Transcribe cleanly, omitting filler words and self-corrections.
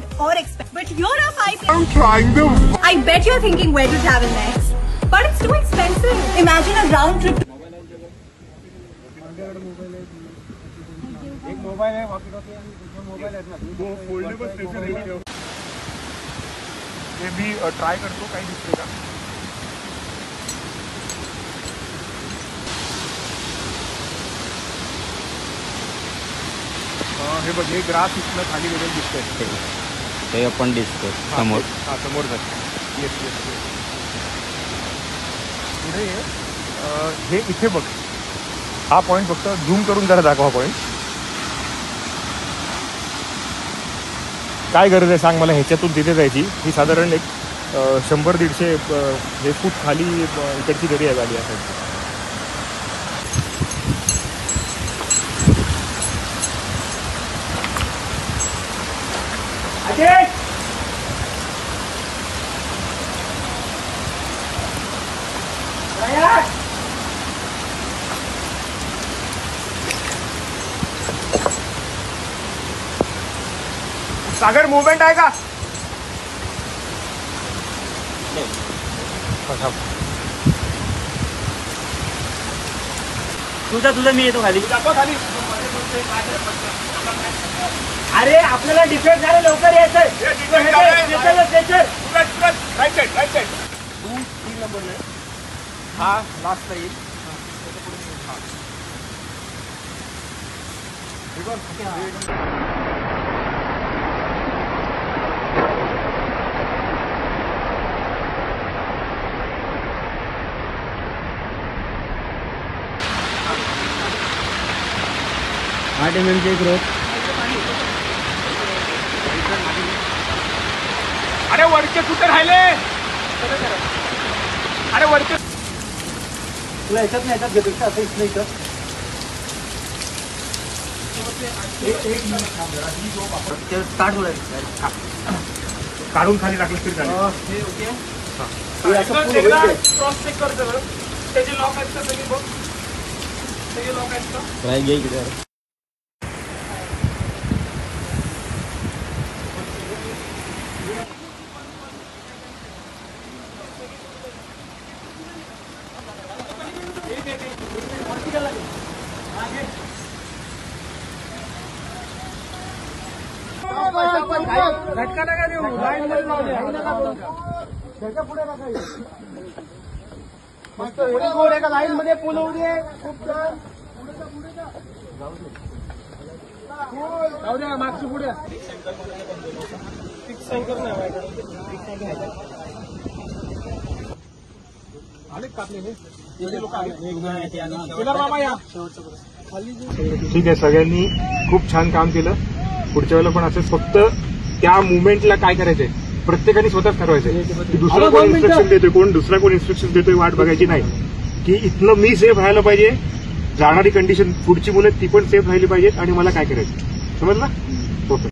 budget or expensive. But you're a 5. I'm trying to. I bet you're thinking where to travel next. But it's too expensive. Imagine a round trip. एक mobile आहे, walkie-talkie आणि दुसरा mobile आहेत ना, दो foldable station आहे. हे मी try करतो, काही दिसते का? हे बघ, हे ग्रास इथनं खाली गेलेलं दिसतंय. हे आपण दिसतो समोर. हा समोर जातं. Yes yes yes. पुढे हे इथे बघ, हा पॉईंट फक्त झूम करून जरा दाखवा पॉईंट. काय गरज आहे सांग मला ह्याच्यातून तिथे जायची? ही साधारण एक 100-150 फूट खाली इकडची दरी आहे झाली असायची. सागर मूवमेंट आहे का? तुझं मी येतो खाली. खाली. अरे आपल्याला डिफेक्ट झालं, लवकर यायचं. राईट साईड 2-3 नंबर हा लास्ट येईल. चे ग्रोथ. अरे वरचे कुठे राहिले? अरे वरचे तुला याच्यात नाही, याच्यात घेतो असं इथलं इथं. एक मिनिट थांब जरा. ही झोप आपण स्टार्ट होईल. काढून खाली टाकलं तरी चालेल. हे ओके. क्रॉस चेक कर जरा. त्याचे लॉक आहेत का सगळे बघ. सगळे लॉक आहेत का? ट्राय घे इकडे. झटका नका देऊ, लाईन मध्ये जाऊ दे. त्याच्या पुढे नका येऊ. मस्त व्हेरी गुड. एका लाईन मध्ये पूल होऊ दे. खूप छान. जाऊ द्या, मागची पुढे ठीक आहे. सगळ्यांनी खूप छान काम केलं. पुढच्या वेळेला पण असंच फक्त त्या मुवमेंटला काय करायचंय प्रत्येकाने स्वतःच ठरवायचंय. दुसरा कोण इन्स्ट्रक्शन देतोय, दुसरा कोण इन्स्ट्रक्शन देतोय वाट बघायची नाही. की इथनं मी सेफ राहायला पाहिजे, जाणारी कंडिशन पुढची मुलं ती पण सेफ राहिली पाहिजेत आणि मला काय करायचं समजलं? ओके.